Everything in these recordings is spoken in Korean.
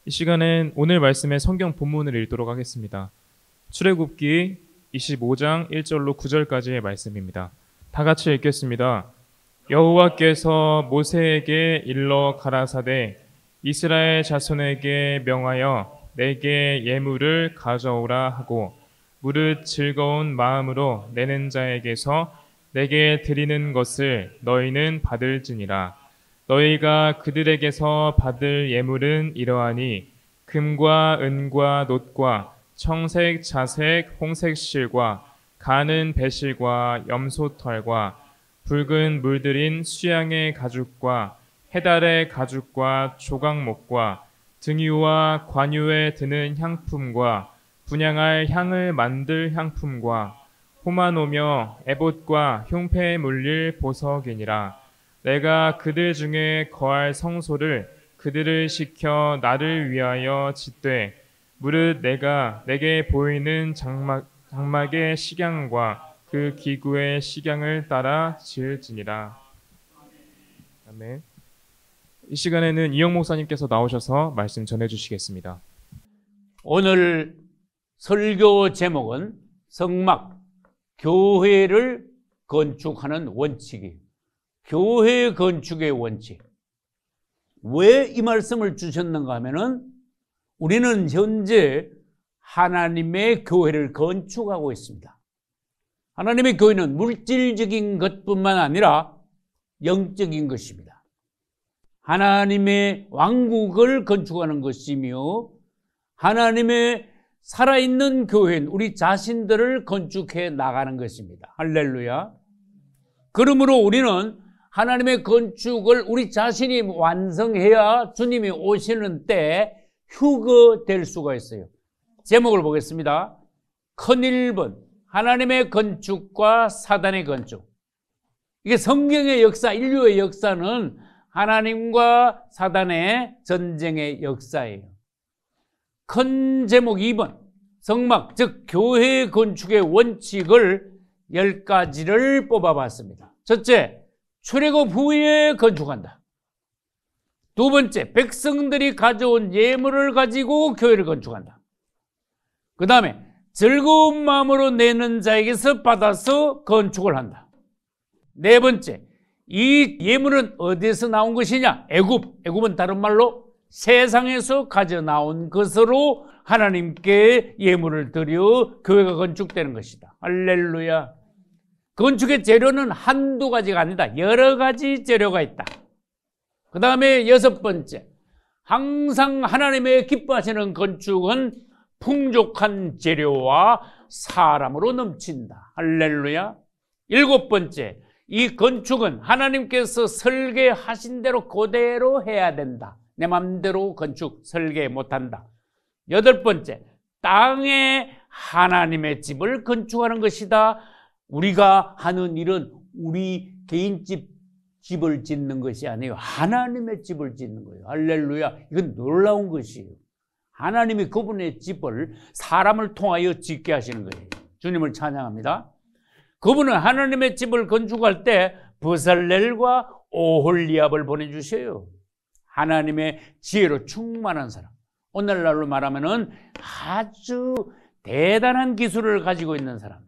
이 시간엔 오늘 말씀의 성경 본문을 읽도록 하겠습니다. 출애굽기 25장 1절로 9절까지의 말씀입니다. 다 같이 읽겠습니다. 여호와께서 모세에게 일러 가라사대 이스라엘 자손에게 명하여 내게 예물을 가져오라 하고 무릇 즐거운 마음으로 내는 자에게서 내게 드리는 것을 너희는 받을지니라. 너희가 그들에게서 받을 예물은 이러하니 금과 은과 놋과 청색, 자색, 홍색 실과 가는 배실과 염소털과 붉은 물들인 수양의 가죽과 해달의 가죽과 조각목과 등유와 관유에 드는 향품과 분향할 향을 만들 향품과 호마노며 에봇과 흉패에 물릴 보석이니라. 내가 그들 중에 거할 성소를 그들을 시켜 나를 위하여 짓되 무릇 내가 내게 보이는 장막의 식양과 그 기구의 식양을 따라 지을지니라. 아멘. 이 시간에는 이영 목사님께서 나오셔서 말씀 전해주시겠습니다. 오늘 설교 제목은 성막, 교회를 건축하는 원칙이에요. 교회 건축의 원칙. 왜 이 말씀을 주셨는가 하면은 우리는 현재 하나님의 교회를 건축하고 있습니다. 하나님의 교회는 물질적인 것뿐만 아니라 영적인 것입니다. 하나님의 왕국을 건축하는 것이며 하나님의 살아있는 교회인 우리 자신들을 건축해 나가는 것입니다. 할렐루야. 그러므로 우리는 하나님의 건축을 우리 자신이 완성해야 주님이 오시는 때 휴거될 수가 있어요. 제목을 보겠습니다. 큰 1번, 하나님의 건축과 사단의 건축. 이게 성경의 역사, 인류의 역사는 하나님과 사단의 전쟁의 역사예요. 큰 제목 2번, 성막, 즉 교회 건축의 원칙을 10가지를 뽑아봤습니다. 첫째, 출애굽 후에 건축한다. 두 번째, 백성들이 가져온 예물을 가지고 교회를 건축한다. 그 다음에 즐거운 마음으로 내는 자에게서 받아서 건축을 한다. 네 번째, 이 예물은 어디에서 나온 것이냐? 애굽은 다른 말로 세상에서 가져 나온 것으로 하나님께 예물을 드려 교회가 건축되는 것이다. 할렐루야. 건축의 재료는 한두 가지가 아니다. 여러 가지 재료가 있다. 그 다음에 6번째, 항상 하나님의 기뻐하시는 건축은 풍족한 재료와 사람으로 넘친다. 할렐루야. 7번째, 이 건축은 하나님께서 설계하신 대로 그대로 해야 된다. 내 맘대로 건축 설계 못한다. 8번째, 땅에 하나님의 집을 건축하는 것이다. 우리가 하는 일은 우리 개인 집을 짓는 것이 아니에요. 하나님의 집을 짓는 거예요. 할렐루야. 이건 놀라운 것이에요. 하나님이 그분의 집을 사람을 통하여 짓게 하시는 거예요. 주님을 찬양합니다. 그분은 하나님의 집을 건축할 때 버살렐과 오홀리압을 보내주셔요. 하나님의 지혜로 충만한 사람. 오늘날로 말하면은 아주 대단한 기술을 가지고 있는 사람.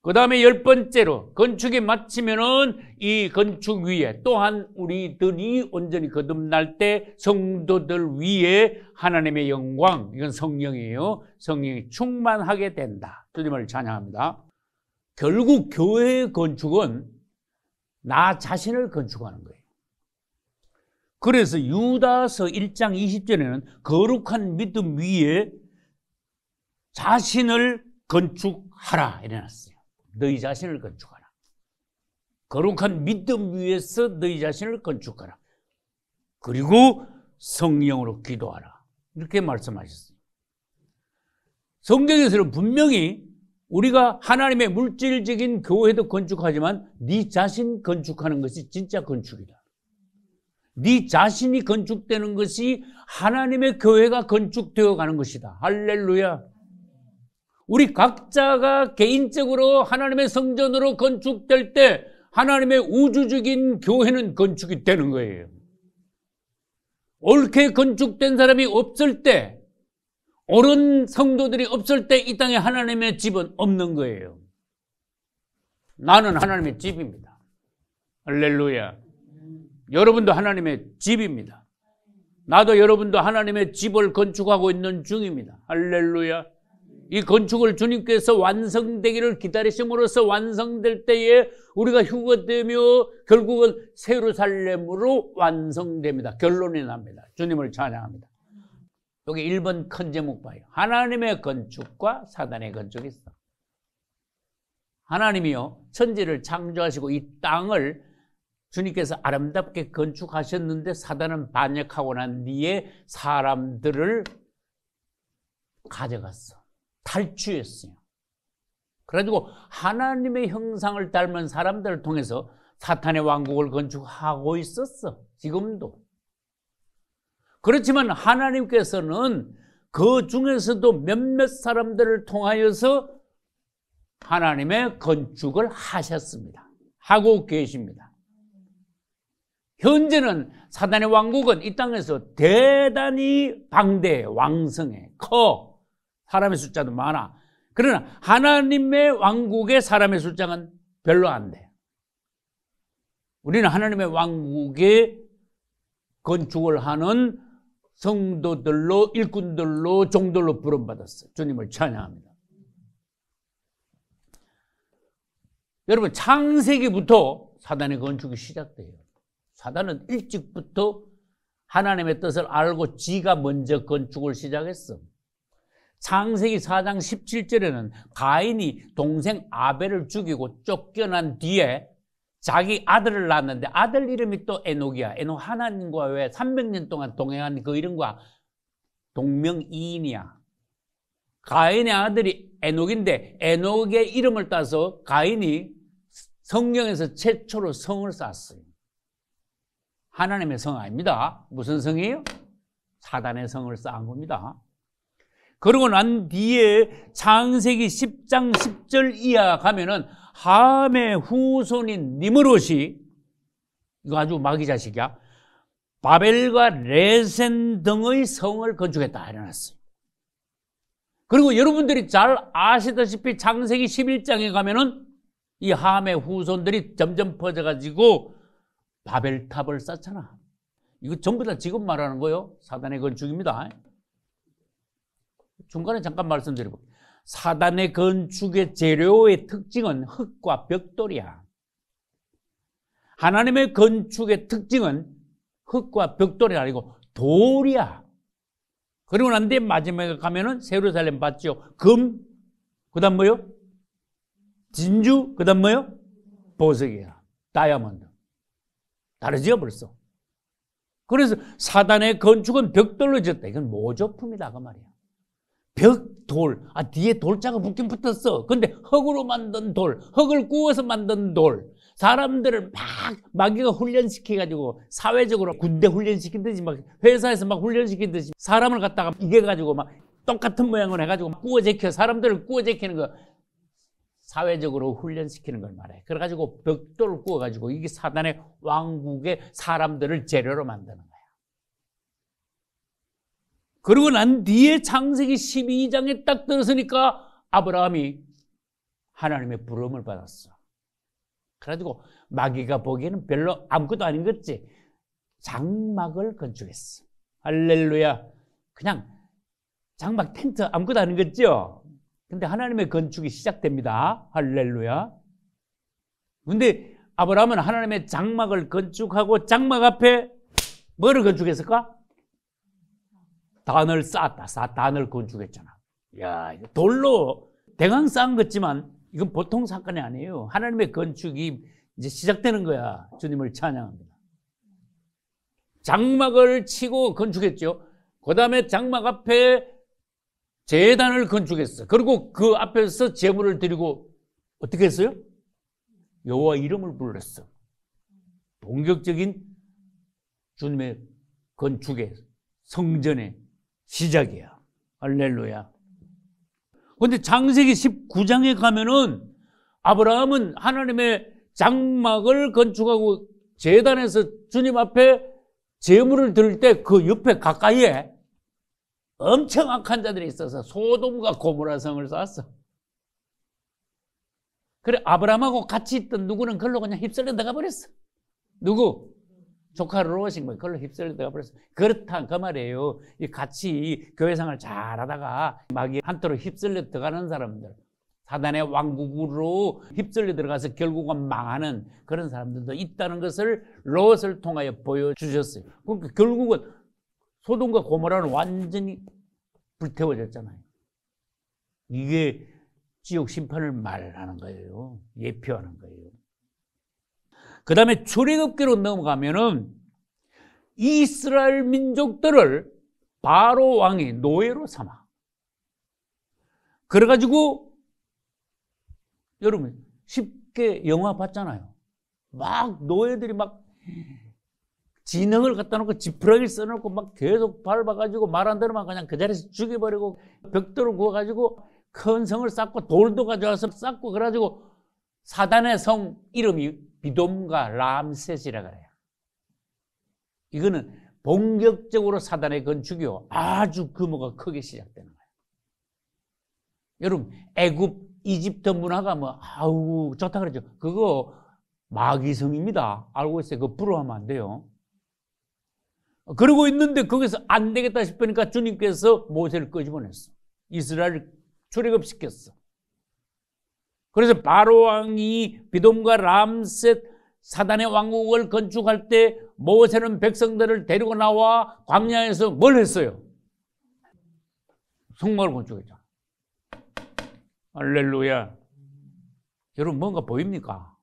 그 다음에 10번째로 건축이 마치면은 이 건축 위에 또한 우리들이 온전히 거듭날 때 성도들 위에 하나님의 영광, 이건 성령이에요. 성령이 충만하게 된다. 주님을 찬양합니다. 결국 교회의 건축은 나 자신을 건축하는 거예요. 그래서 유다서 1장 20절에는 거룩한 믿음 위에 자신을 건축하라 이래놨어요. 너희 자신을 건축하라. 거룩한 믿음 위에서 너희 자신을 건축하라. 그리고 성령으로 기도하라. 이렇게 말씀하셨어요. 성경에서는 분명히 우리가 하나님의 물질적인 교회도 건축하지만 네 자신 건축하는 것이 진짜 건축이다. 네 자신이 건축되는 것이 하나님의 교회가 건축되어 가는 것이다. 할렐루야. 우리 각자가 개인적으로 하나님의 성전으로 건축될 때 하나님의 우주적인 교회는 건축이 되는 거예요. 옳게 건축된 사람이 없을 때, 옳은 성도들이 없을 때 이 땅에 하나님의 집은 없는 거예요. 나는 하나님의 집입니다. 할렐루야. 여러분도 하나님의 집입니다. 나도 여러분도 하나님의 집을 건축하고 있는 중입니다. 할렐루야. 이 건축을 주님께서 완성되기를 기다리심으로써 완성될 때에 우리가 휴거되며 결국은 예루살렘으로 완성됩니다. 결론이 납니다. 주님을 찬양합니다. 여기 1번 큰 제목 봐요. 하나님의 건축과 사단의 건축이 있어. 하나님이요, 천지를 창조하시고 이 땅을 주님께서 아름답게 건축하셨는데 사단은 반역하고 난 뒤에 사람들을 가져갔어. 탈취했어요. 그래가지고 하나님의 형상을 닮은 사람들을 통해서 사탄의 왕국을 건축하고 있었어. 지금도. 그렇지만 하나님께서는 그 중에서도 몇몇 사람들을 통하여서 하나님의 건축을 하셨습니다. 하고 계십니다. 현재는 사단의 왕국은 이 땅에서 대단히 방대해, 왕성해, 커. 사람의 숫자도 많아. 그러나 하나님의 왕국의 사람의 숫자는 별로 안 돼. 우리는 하나님의 왕국의 건축을 하는 성도들로, 일꾼들로, 종들로 부름받았어요. 주님을 찬양합니다. 여러분, 창세기부터 사단의 건축이 시작돼요. 사단은 일찍부터 하나님의 뜻을 알고 지가 먼저 건축을 시작했어. 창세기 4장 17절에는 가인이 동생 아벨을 죽이고 쫓겨난 뒤에 자기 아들을 낳았는데 아들 이름이 또 에녹이야. 에녹 하나님과 왜 300년 동안 동행한 그 이름과 동명이인이야. 가인의 아들이 에녹인데 에녹의 이름을 따서 가인이 성경에서 최초로 성을 쌓았어요. 하나님의 성 아닙니다. 무슨 성이에요? 사단의 성을 쌓은 겁니다. 그러고 난 뒤에 창세기 10장 10절 이하 가면은 함의 후손인 니므롯이, 이거 아주 마귀 자식이야, 바벨과 레센 등의 성을 건축했다 해놨어요. 그리고 여러분들이 잘 아시다시피 창세기 11장에 가면은 이 함의 후손들이 점점 퍼져가지고 바벨탑을 쌓잖아. 이거 전부 다 지금 말하는 거예요. 사단의 건축입니다. 중간에 잠깐 말씀드려볼게요. 사단의 건축의 재료의 특징은 흙과 벽돌이야. 하나님의 건축의 특징은 흙과 벽돌이 아니고 돌이야. 그리고 난 뒤에 마지막에 가면은 예루살렘 봤죠. 금, 그 다음 뭐요? 진주, 그 다음 뭐요? 보석이야. 다이아몬드. 다르지요, 벌써. 그래서 사단의 건축은 벽돌로 지었다. 이건 모조품이다, 그 말이야. 벽, 돌. 뒤에 돌자가 붙긴 붙었어. 근데 흙으로 만든 돌, 흙을 구워서 만든 돌. 사람들을 마귀가 훈련시켜가지고 사회적으로 군대 훈련시키듯이 막 회사에서 막 훈련시키듯이 사람을 갖다가 이겨가지고 막 똑같은 모양을 해가지고 구워제켜, 사람들을 구워제키는 거 사회적으로 훈련시키는 걸 말해. 그래가지고 벽돌을 구워가지고 이게 사단의 왕국의 사람들을 재료로 만드는 거야. 그러고 난 뒤에 창세기 12장에 딱 들어서니까 아브라함이 하나님의 부름을 받았어. 그래가지고 마귀가 보기에는 별로 아무것도 아닌 거지. 장막을 건축했어. 할렐루야. 그냥 장막 텐트 아무것도 아닌 거죠. 근데 하나님의 건축이 시작됩니다. 할렐루야. 근데 아브라함은 하나님의 장막을 건축하고 장막 앞에 뭐를 건축했을까? 단을 쌓았다. 단을 건축했잖아. 야, 돌로 대강 쌓은 거지만 이건 보통 사건이 아니에요. 하나님의 건축이 이제 시작되는 거야. 주님을 찬양합니다. 장막을 치고 건축했죠. 그 다음에 장막 앞에 제단을 건축했어. 그리고 그 앞에서 제물을 드리고 어떻게 했어요? 여호와 이름을 불렀어. 본격적인 주님의 건축의 성전의 시작이야. 할렐루야. 그런데 창세기 19장에 가면은 아브라함은 하나님의 장막을 건축하고 제단에서 주님 앞에 제물을 드릴 때 그 옆에 가까이에 엄청 악한 자들이 있어서 소돔과 고모라 성을 쌓았어. 그래 아브라함하고 같이 있던 누구는 그걸로 그냥 휩쓸려 들어가 버렸어. 누구? 조카 롯이 뭐 그걸로 휩쓸려 들어가 버렸어. 그렇다 그 말이에요. 이 같이 교회생활 잘하다가 마귀 한테로 휩쓸려 들어가는 사람들, 사단의 왕국으로 휩쓸려 들어가서 결국은 망하는 그런 사람들도 있다는 것을 롯을 통하여 보여주셨어요. 그러니까 결국은 소돔과 고모라는 완전히 불태워졌잖아요. 이게 지옥 심판을 말하는 거예요. 예표하는 거예요. 그 다음에 출애굽기로 넘어가면은 이스라엘 민족들을 바로 왕이 노예로 삼아. 그래가지고 여러분 쉽게 영화 봤잖아요. 막 노예들이 막 진흙을 갖다 놓고 지푸라기를 써놓고 막 계속 밟아가지고 말 안 들으면 그냥 그 자리에서 죽여버리고 벽돌을 구워가지고 큰 성을 쌓고 돌도 가져와서 쌓고 그래가지고 사단의 성 이름이 비돔과 람셋이라 그래요. 이거는 본격적으로 사단의 건축이요. 아주 규모가 크게 시작되는 거예요. 여러분 애굽 이집트 문화가 뭐 아우 좋다 그러죠. 그거 마귀성입니다. 알고 있어요. 그거 부러워하면 안 돼요. 그러고 있는데 거기서 안 되겠다 싶으니까 주님께서 모세를 끄집어냈어. 이스라엘을 출애굽시켰어. 그래서 바로 왕이 비돔과 람셋 사단의 왕국을 건축할 때 모세는 백성들을 데리고 나와 광야에서 뭘 했어요? 성막을 건축했죠. 할렐루야. 여러분 뭔가 보입니까?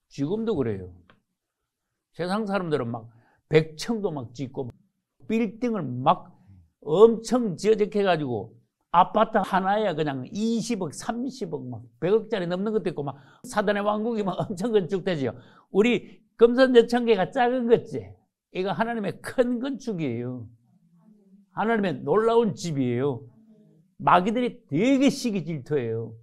지금도 그래요. 세상 사람들은 막 백층도 막 짓고 빌딩을 막 엄청 지어적해가지고 아파트 하나에 그냥 20억, 30억, 막 100억짜리 넘는 것도 있고 막 사단의 왕국이 막 엄청 건축되지요. 우리 금산제천계가 작은 거지. 이거 하나님의 큰 건축이에요. 하나님의 놀라운 집이에요. 마귀들이 되게 시기 질투해요.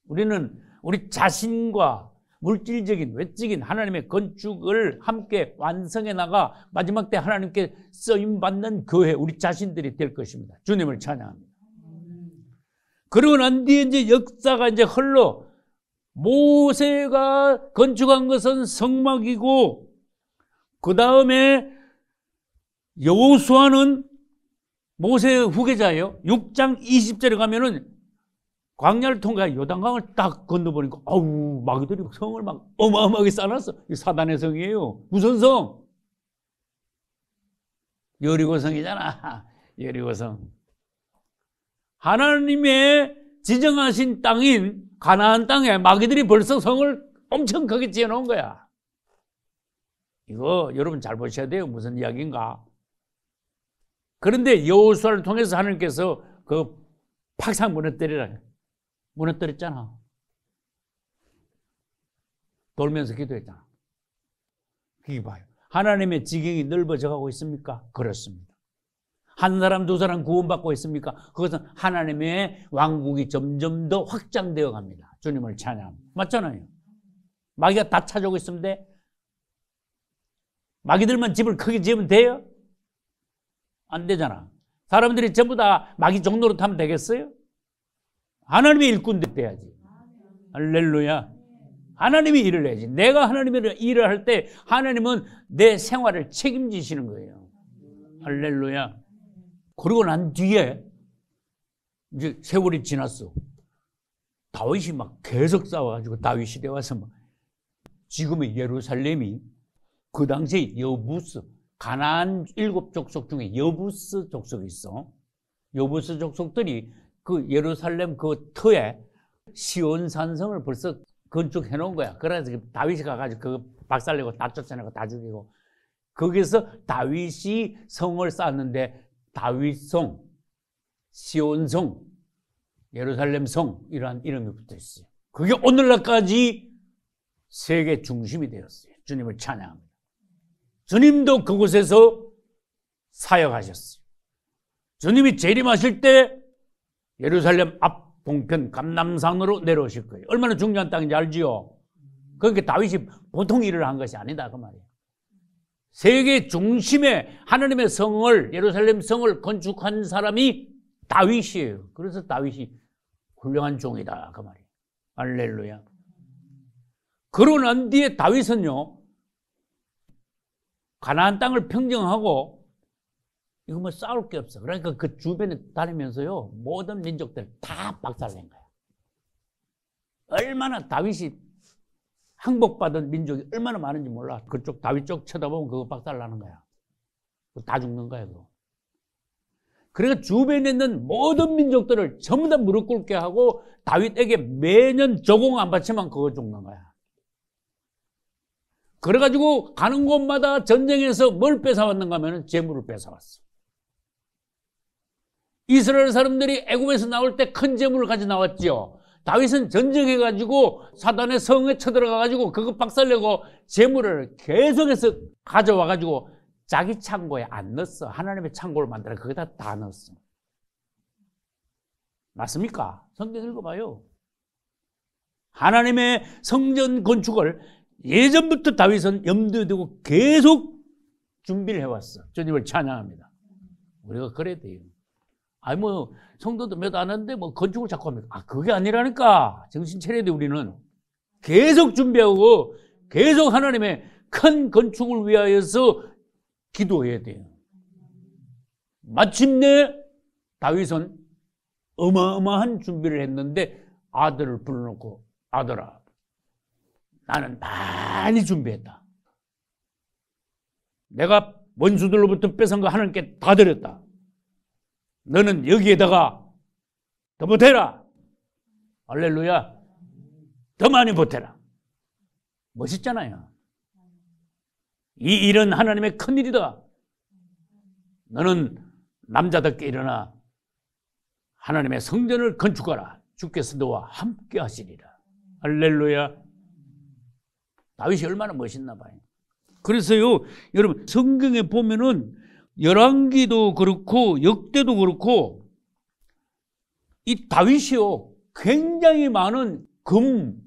우리는 우리 자신과 물질적인 외적인 하나님의 건축을 함께 완성해 나가 마지막 때 하나님께 쓰임받는 교회 우리 자신들이 될 것입니다. 주님을 찬양합니다. 그러고 난 뒤에 이제 역사가 이제 흘러 모세가 건축한 것은 성막이고 그 다음에 여호수아는 모세의 후계자예요. 6장 20절에 가면은 광야를 통해 요단강을 딱 건너보니까 아우 마귀들이 성을 막 어마어마하게 쌓아놨어. 이 사단의 성이에요. 무슨 성? 여리고성이잖아. 여리고성. 하나님의 지정하신 땅인 가나안 땅에 마귀들이 벌써 성을 엄청 크게 지어놓은 거야. 이거 여러분 잘 보셔야 돼요. 무슨 이야기인가? 그런데 여호수아를 통해서 하나님께서 그 팍상 무너뜨리라. 무너뜨렸잖아. 돌면서 기도했잖아. 그게 봐요. 하나님의 지경이 넓어져 가고 있습니까? 그렇습니다. 한 사람 두 사람 구원받고 있습니까? 그것은 하나님의 왕국이 점점 더 확장되어 갑니다. 주님을 찬양합니다. 맞잖아요. 마귀가 다 찾아오고 있으면 돼? 마귀들만 집을 크게 지으면 돼요? 안 되잖아. 사람들이 전부 다 마귀 종로로 타면 되겠어요? 하나님의 일꾼 돼야지. 할렐루야. 하나님이 일을 해야지. 내가 하나님의 일을 할 때 하나님은 내 생활을 책임지시는 거예요. 할렐루야. 그러고 난 뒤에 이제 세월이 지났어. 다윗이 막 계속 싸워가지고 다윗 시대 와서 막 지금의 예루살렘이 그 당시에 여부스 가나안 7족속 중에 여부스 족속이 있어. 여부스 족속들이 그 예루살렘 그 터에 시온산성을 벌써 건축해 놓은 거야. 그래서 다윗이 가가지고 그거 박살내고 다 쫓아내고 다 죽이고 거기서 다윗이 성을 쌓았는데 다윗성, 시온성, 예루살렘성 이러한 이름이 붙어 있어요. 그게 오늘날까지 세계 중심이 되었어요. 주님을 찬양합니다. 주님도 그곳에서 사역하셨어요. 주님이 재림하실 때 예루살렘 앞 동편 감람산으로 내려오실 거예요. 얼마나 중요한 땅인지 알지요? 그러니까 다윗이 보통 일을 한 것이 아니다 그 말이에요. 세계 중심에 하나님의 성을, 예루살렘 성을 건축한 사람이 다윗이에요. 그래서 다윗이 훌륭한 종이다 그 말이에요. 할렐루야. 그러고 난 뒤에 다윗은요, 가나안 땅을 평정하고 이거 뭐 싸울 게 없어. 그러니까 그 주변에 다니면서요, 모든 민족들 다 박살낸 거야. 얼마나 다윗이 항복받은 민족이 얼마나 많은지 몰라. 그쪽 다윗 쪽 쳐다보면 그거 박살나는 거야. 다 죽는 거야 그거. 그러니까 주변에 있는 모든 민족들을 전부 다 무릎 꿇게 하고 다윗에게 매년 조공 안 바치면 그거 죽는 거야. 그래가지고 가는 곳마다 전쟁에서 뭘 뺏어왔는가 하면 재물을 뺏어왔어. 이스라엘 사람들이 애굽에서 나올 때 큰 재물을 가지고 나왔지요. 다윗은 전쟁해가지고 사단의 성에 쳐들어가가지고 그거 박살내고 재물을 계속해서 가져와가지고 자기 창고에 안 넣었어. 하나님의 창고를 만들어 거기다 다 넣었어. 맞습니까? 성경 읽어봐요. 하나님의 성전 건축을 예전부터 다윗은 염두에 두고 계속 준비를 해왔어. 주님을 찬양합니다. 우리가 그래야 돼요. 아니 뭐 성도도 몇 안 하는데 뭐 건축을 자꾸 합니다. 아 그게 아니라니까. 정신 차려야 돼. 우리는 계속 준비하고 계속 하나님의 큰 건축을 위하여서 기도해야 돼요. 마침내 다윗은 어마어마한 준비를 했는데 아들을 불러놓고 아들아 나는 많이 준비했다. 내가 원수들로부터 뺏은 거 하나님께 다 드렸다. 너는 여기에다가 더 보태라. 할렐루야. 더 많이 보태라. 멋있잖아요. 이 일은 하나님의 큰일이다. 너는 남자답게 일어나 하나님의 성전을 건축하라. 주께서 너와 함께 하시리라. 할렐루야. 다윗이 얼마나 멋있나 봐요. 그래서요, 여러분 성경에 보면은 열왕기도 그렇고 역대도 그렇고 이 다윗이요 굉장히 많은 금,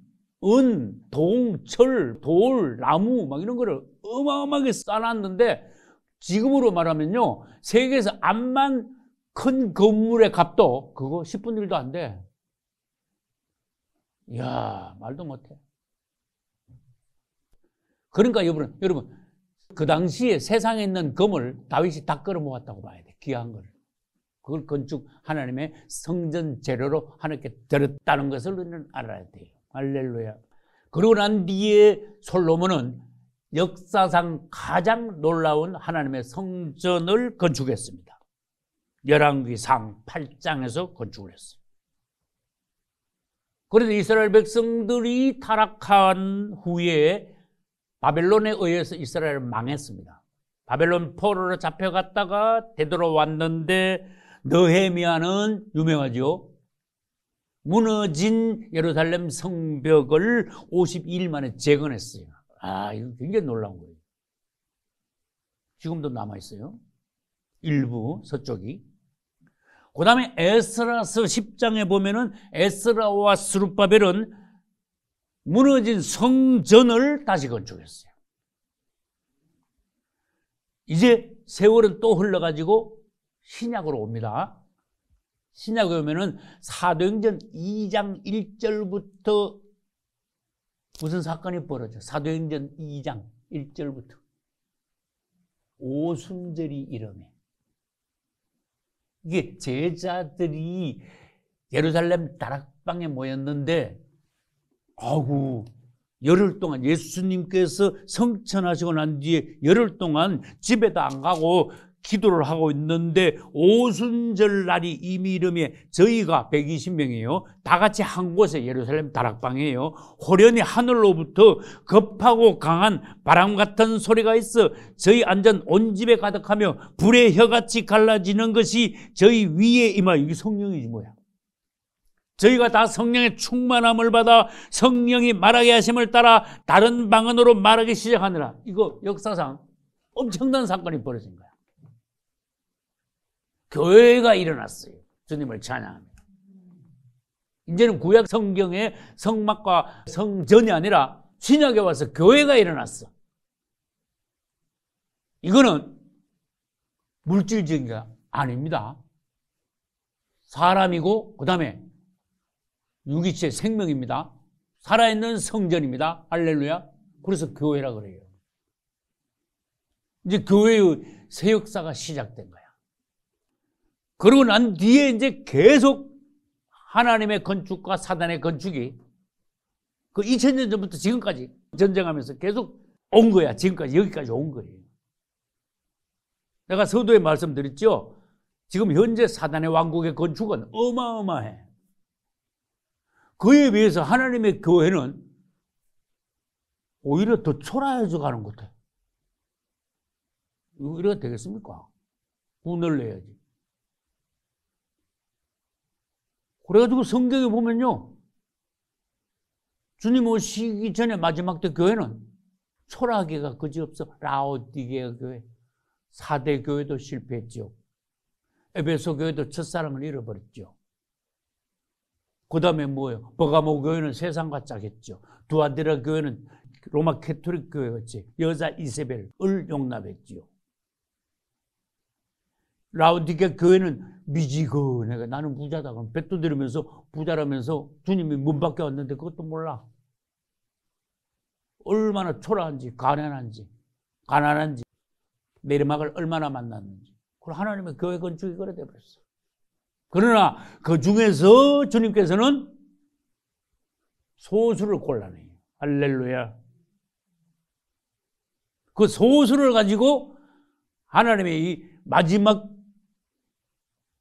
은, 동, 철, 돌, 나무 막 이런 거를 어마어마하게 쌓아놨는데 지금으로 말하면요 세계에서 암만 큰 건물의 값도 그거 10분 의 1도 안 돼. 이야 말도 못해. 그러니까 여러분 그 당시에 세상에 있는 금을 다윗이 다 끌어모았다고 봐야 돼. 귀한 걸. 그걸 건축 하나님의 성전 재료로 하나님께 드렸다는 것을 우리는 알아야 돼요. 할렐루야. 그러고 난 뒤에 솔로몬은 역사상 가장 놀라운 하나님의 성전을 건축했습니다. 열왕기상 8장에서 건축을 했어요. 그런데 이스라엘 백성들이 타락한 후에 바벨론에 의해서 이스라엘은 망했습니다. 바벨론 포로로 잡혀갔다가 되돌아왔는데 느헤미야는 유명하죠. 무너진 예루살렘 성벽을 52일 만에 재건했어요. 아, 이거 굉장히 놀라운 거예요. 지금도 남아있어요. 일부 서쪽이. 그 다음에 에스라서 10장에 보면은 에스라와 스룹바벨은 무너진 성전을 다시 건축했어요. 이제 세월은 또 흘러가지고 신약으로 옵니다. 신약에 오면은 사도행전 2장 1절부터 무슨 사건이 벌어져? 사도행전 2장 1절부터 오순절이 이름에 이게 제자들이 예루살렘 다락방에 모였는데 아이고 열흘 동안 예수님께서 성천하시고 난 뒤에 열흘 동안 집에도 안 가고 기도를 하고 있는데 오순절 날이 이미 이름에 저희가 120명이에요. 다 같이 한 곳에 예루살렘 다락방이에요. 호련히 하늘로부터 급하고 강한 바람 같은 소리가 있어 저희 앉은 온 집에 가득하며 불의 혀같이 갈라지는 것이 저희 위에 임하여. 이게 성령이지 뭐야. 저희가 다 성령의 충만함을 받아 성령이 말하게 하심을 따라 다른 방언으로 말하기 시작하느라. 이거 역사상 엄청난 사건이 벌어진 거야. 교회가 일어났어요. 주님을 찬양합니다. 이제는 구약 성경의 성막과 성전이 아니라 신약에 와서 교회가 일어났어. 이거는 물질적인 게 아닙니다. 사람이고 그 다음에 유기체 생명입니다. 살아있는 성전입니다. 할렐루야. 그래서 교회라 그래요. 이제 교회의 새 역사가 시작된 거야. 그러고 난 뒤에 이제 계속 하나님의 건축과 사단의 건축이 그 2000년 전부터 지금까지 전쟁하면서 계속 온 거야. 지금까지 여기까지 온 거예요. 내가 서두에 말씀드렸죠. 지금 현재 사단의 왕국의 건축은 어마어마해. 그에 비해서 하나님의 교회는 오히려 더 초라해져 가는 것 같아요. 이래가 되겠습니까? 분을 내야지. 그래가지고 성경에 보면요, 주님 오시기 전에 마지막 때 교회는 초라하기가 그지없어. 라오디게아 교회, 4대 교회도 실패했죠. 에베소 교회도 첫사랑을 잃어버렸죠. 그 다음에 뭐예요? 버가모 교회는 세상과 짝했죠. 두아디라 교회는 로마 캐토릭 교회였지. 여자 이세벨을 용납했지요. 라오디게아 교회는 미지근해가 나는 부자다. 그럼 뱃도 들으면서 부자라면서 주님이 문 밖에 왔는데 그것도 몰라. 얼마나 초라한지, 가난한지, 내리막을 얼마나 만났는지. 그리고 하나님의 교회 건축이 그래 돼버렸어. 그러나 그 중에서 주님께서는 소수를 골라내요. 할렐루야. 그 소수를 가지고 하나님의 이 마지막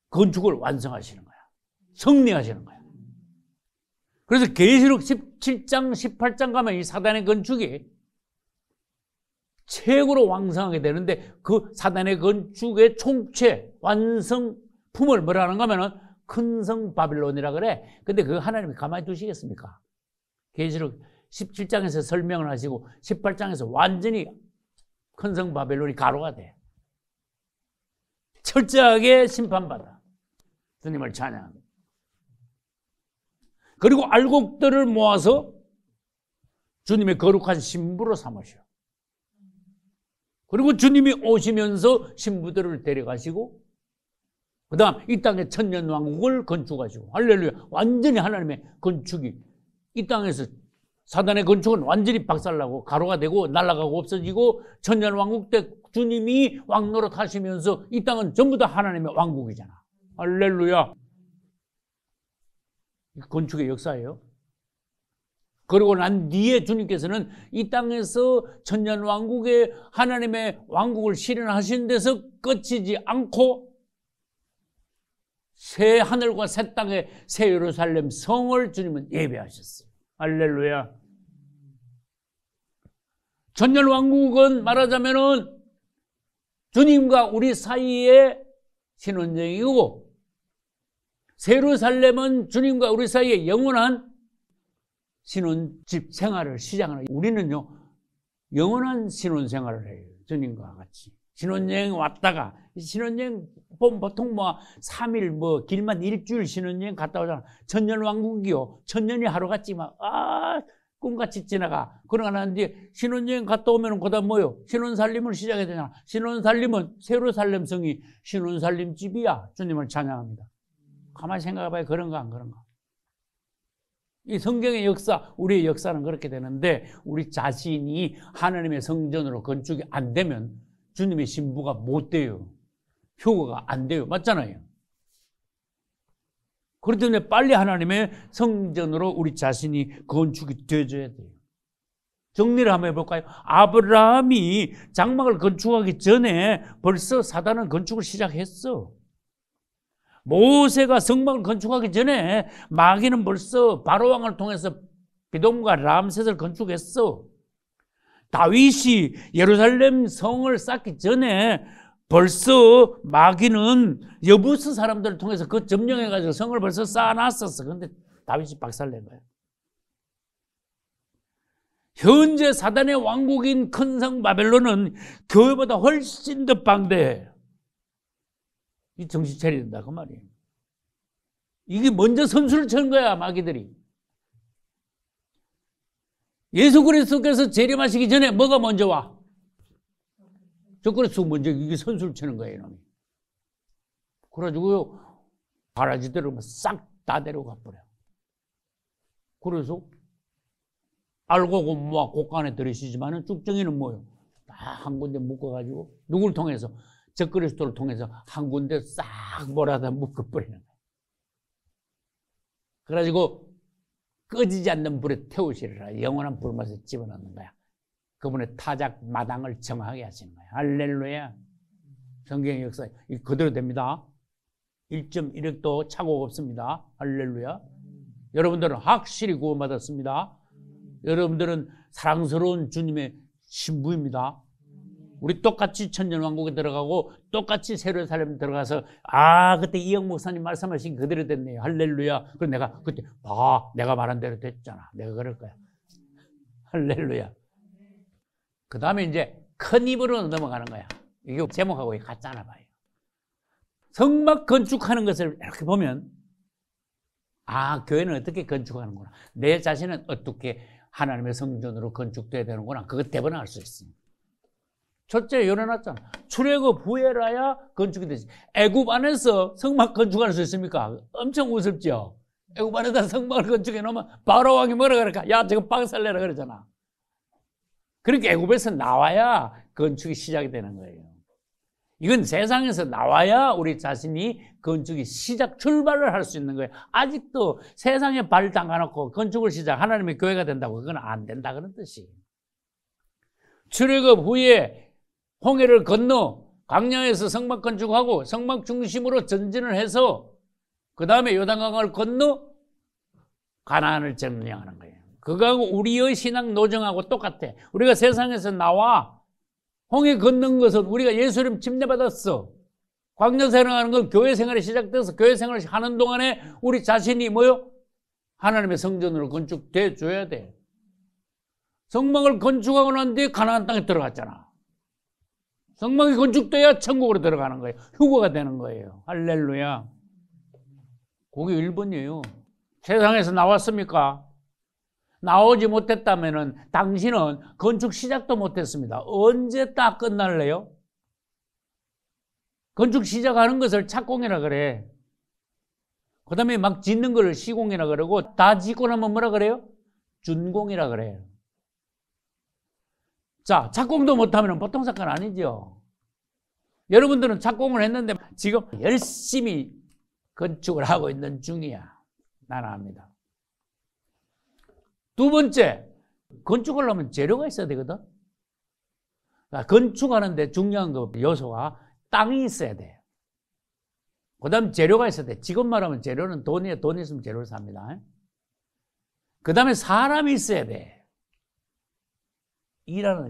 건축을 완성하시는 거야. 승리하시는 거야. 그래서 계시록 17장, 18장 가면 이 사단의 건축이 최고로 왕성하게 되는데 그 사단의 건축의 총체, 완성품을 뭐라 하는가 하면은 큰 성 바빌론이라 그래. 근데 그거 하나님이 가만히 두시겠습니까? 계시록 17장에서 설명을 하시고 18장에서 완전히 큰 성 바빌론이 가로가 돼. 철저하게 심판받아. 주님을 찬양합니다. 그리고 알곡들을 모아서 주님의 거룩한 신부로 삼으셔. 그리고 주님이 오시면서 신부들을 데려가시고 그 다음 이 땅에 천년왕국을 건축하시고 할렐루야. 완전히 하나님의 건축이 이 땅에서 사단의 건축은 완전히 박살나고 가로가 되고 날아가고 없어지고 천년왕국 때 주님이 왕노릇 하시면서 이 땅은 전부 다 하나님의 왕국이잖아. 할렐루야. 건축의 역사예요. 그리고 난 뒤에 주님께서는 이 땅에서 천년왕국의 하나님의 왕국을 실현하신 데서 끝이지 않고 새 하늘과 새 땅의 새 예루살렘 성을 주님은 예배하셨어요. 할렐루야. 천년왕국은 말하자면은 주님과 우리 사이의 신혼여행이고 새 예루살렘은 주님과 우리 사이의 영원한 신혼집 생활을 시작하는. 우리는요 영원한 신혼생활을 해요. 주님과 같이 신혼여행 왔다가 신혼여행 보통 뭐 3일 뭐 길만 일주일 신혼여행 갔다 오잖아. 천년왕국이요 천년이 하루같이 막 꿈같이 지나가. 그러고 난 뒤에 신혼여행 갔다 오면 그다음 뭐요? 신혼살림을 시작해야 되잖아. 신혼살림은 새 예루살렘 성이 신혼살림 집이야. 주님을 찬양합니다. 가만히 생각해봐요. 그런가 안 그런가? 이 성경의 역사, 우리의 역사는 그렇게 되는데 우리 자신이 하나님의 성전으로 건축이 안 되면 주님의 신부가 못 돼요. 효과가 안 돼요. 맞잖아요. 그렇기 때문에 빨리 하나님의 성전으로 우리 자신이 건축이 되어줘야 돼요. 정리를 한번 해볼까요? 아브라함이 장막을 건축하기 전에 벌써 사단은 건축을 시작했어. 모세가 성막을 건축하기 전에 마귀는 벌써 바로왕을 통해서 비돔과 람셋을 건축했어. 다윗이 예루살렘 성을 쌓기 전에 벌써 마귀는 여부스 사람들을 통해서 그 점령해가지고 성을 벌써 쌓아놨었어. 그런데 다윗이 박살낸 거야. 현재 사단의 왕국인 큰 성 바벨론은 교회보다 훨씬 더 방대해. 이 정신 차려야 된다 그 말이에요. 이게 먼저 선수를 친 거야 마귀들이. 예수 그리스도께서 재림하시기 전에 뭐가 먼저 와? 젓그릇 먼저 이게 선수를 치는 거예요, 이놈이. 그래가지고요, 바라지대로 싹 다 데려가 버려. 그래서 알고 뭐 곳간에 들으시지만은 쭉정이는 뭐요? 다 한 군데 묶어가지고 누굴 통해서 적그리스도를 통해서 한 군데 싹 몰아다 묶어버리는 거예요. 그래가지고 꺼지지 않는 불에 태우시리라 영원한 불맛에 집어넣는 거야. 그분의 타작 마당을 정하게 하시는 거야. 할렐루야. 성경의 역사 그대로 됩니다. 1.1획도 착오가 없습니다. 할렐루야. 여러분들은 확실히 구원받았습니다. 여러분들은 사랑스러운 주님의 신부입니다. 우리 똑같이 천년왕국에 들어가고 똑같이 새로운 삶에 들어가서 그때 이영 목사님 말씀하신 그대로 됐네요. 할렐루야. 그럼 내가 그때 내가 말한 대로 됐잖아. 내가 그럴 거야. 할렐루야. 그 다음에 이제 큰 입으로 넘어가는 거야. 이게 제목하고 같잖아 봐요. 성막 건축하는 것을 이렇게 보면 교회는 어떻게 건축하는구나. 내 자신은 어떻게 하나님의 성전으로 건축돼야 되는구나. 그것 대번에 알 수 있습니다. 첫째 열어놨잖아. 출애굽 후에라야 건축이 되지. 애굽 안에서 성막 건축할 수 있습니까? 엄청 우습죠. 애굽 안에다 성막을 건축해 놓으면 바로 왕이 뭐라 그럴까? 야, 저거 박살내라 그러잖아. 그러니까 애굽에서 나와야 건축이 시작이 되는 거예요. 이건 세상에서 나와야 우리 자신이 건축이 출발을 할 수 있는 거예요. 아직도 세상에 발 담가놓고 건축을 하나님의 교회가 된다고 그건 안 된다 그런 뜻이에요. 출애굽 후에 홍해를 건너 광야에서 성막 건축하고 성막 중심으로 전진을 해서 그 다음에 요단강을 건너 가나안을 점령하는 거예요. 그거하고 우리의 신앙 노정하고 똑같아. 우리가 세상에서 나와 홍해 걷는 것은 우리가 예수님 침례받았어. 광야 생활하는 건 교회 생활이 시작돼서 교회 생활을 하는 동안에 우리 자신이 뭐요? 하나님의 성전으로 건축돼 줘야 돼. 성막을 건축하고 난 뒤에 가나안 땅에 들어갔잖아. 성막이 건축돼야 천국으로 들어가는 거예요. 휴거가 되는 거예요. 할렐루야. 그게 1번이에요. 세상에서 나왔습니까? 나오지 못했다면은 당신은 건축 시작도 못했습니다. 언제 딱 끝날래요? 건축 시작하는 것을 착공이라 그래. 그 다음에 막 짓는 걸 시공이라 그러고 다 짓고 나면 뭐라 그래요? 준공이라 그래요. 자, 착공도 못하면 보통 사건 아니죠. 여러분들은 착공을 했는데 지금 열심히 건축을 하고 있는 중이야. 나는 압니다. 두 번째, 건축하려면 재료가 있어야 되거든. 그러니까 건축하는데 중요한 요소가 땅이 있어야 돼. 그 다음 재료가 있어야 돼. 지금 말하면 재료는 돈이에요. 돈 있으면 재료를 삽니다. 그 다음에 사람이 있어야 돼.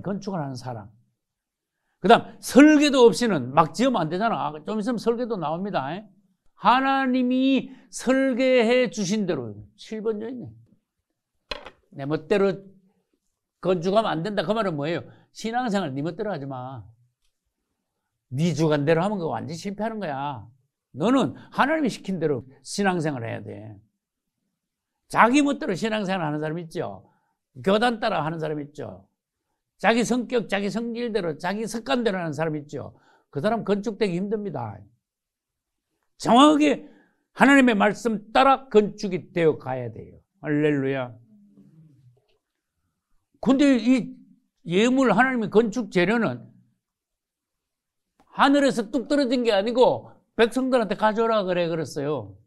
건축을 하는 사람. 그 다음 설계도 없이는 막 지으면 안 되잖아. 좀 있으면 설계도 나옵니다. 하나님이 설계해 주신 대로 7번져 있네. 내 멋대로 건축하면 안 된다. 그 말은 뭐예요? 신앙생활 네 멋대로 하지 마. 네 주관대로 하면 그거 완전히 실패하는 거야. 너는 하나님이 시킨 대로 신앙생활을 해야 돼. 자기 멋대로 신앙생활 하는 사람 있죠. 교단 따라 하는 사람 있죠. 자기 성격, 자기 성질대로, 자기 습관대로 하는 사람 있죠. 그 사람 건축되기 힘듭니다. 정확하게 하나님의 말씀 따라 건축이 되어 가야 돼요. 할렐루야. 근데 이 예물 하나님의 건축 재료는 하늘에서 뚝 떨어진 게 아니고 백성들한테 가져오라 그랬어요.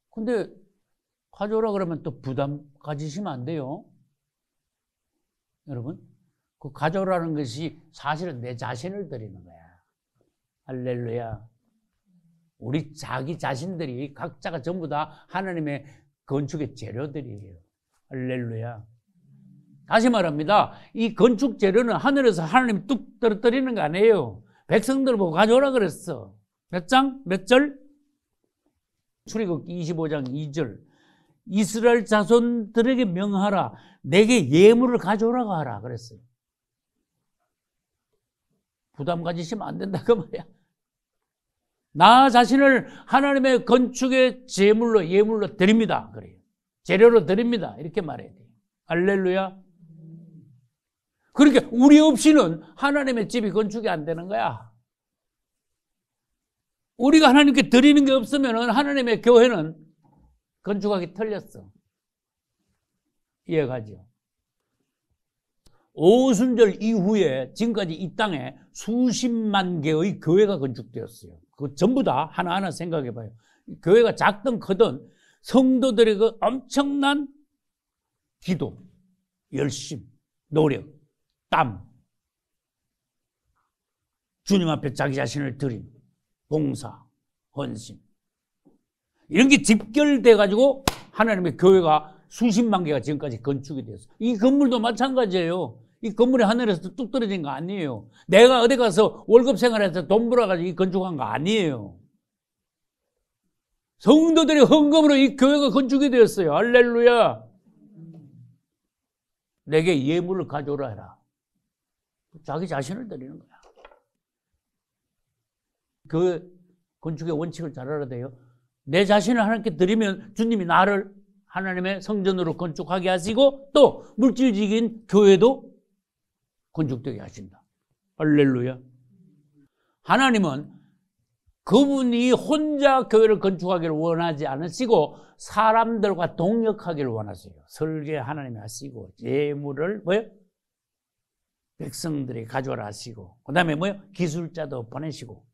근데 가져오라 그러면 또 부담 가지시면 안 돼요. 여러분, 그 가져오라는 것이 사실은 내 자신을 드리는 거야. 할렐루야. 우리 자기 자신들이 각자가 전부 다 하나님의 건축의 재료들이에요. 할렐루야. 다시 말합니다. 이 건축 재료는 하늘에서 하나님이 뚝 떨어뜨리는 거 아니에요. 백성들 보고 가져오라 그랬어. 몇 장? 몇 절? 출애굽기 25장 2절. 이스라엘 자손들에게 명하라. 내게 예물을 가져오라고 하라 그랬어요. 부담 가지시면 안 된다 그 말이야. 나 자신을 하나님의 건축의 예물로 드립니다. 그래요. 재료로 드립니다. 이렇게 말해야 돼요. 할렐루야. 그러니까 우리 없이는 하나님의 집이 건축이 안 되는 거야. 우리가 하나님께 드리는 게 없으면 하나님의 교회는 건축하기 틀렸어. 이해가죠? 오순절 이후에 지금까지 이 땅에 수십만 개의 교회가 건축되었어요. 그거 전부 다 하나하나 생각해 봐요. 교회가 작든 크든 성도들의 그 엄청난 기도, 열심, 노력, 땀, 주님 앞에 자기 자신을 드림, 봉사, 헌신, 이런 게 집결돼 가지고 하나님의 교회가 수십만 개가 지금까지 건축이 됐어요. 이 건물도 마찬가지예요. 이 건물이 하늘에서 뚝 떨어진 거 아니에요. 내가 어디 가서 월급 생활해서 돈 벌어가지고 이 건축한 거 아니에요. 성도들의 헌금으로 이 교회가 건축이 되었어요. 할렐루야. 내게 예물을 가져오라 해라. 자기 자신을 드리는 거야. 그 건축의 원칙을 잘 알아야 돼요. 내 자신을 하나님께 드리면 주님이 나를 하나님의 성전으로 건축하게 하시고 또 물질적인 교회도 건축되게 하신다. 할렐루야. 하나님은 그분이 혼자 교회를 건축하기를 원하지 않으시고 사람들과 동역하기를 원하세요. 설계 하나님이 하시고 예물을 뭐요? 백성들이 가져오라 하시고 그 다음에 뭐요? 기술자도 보내시고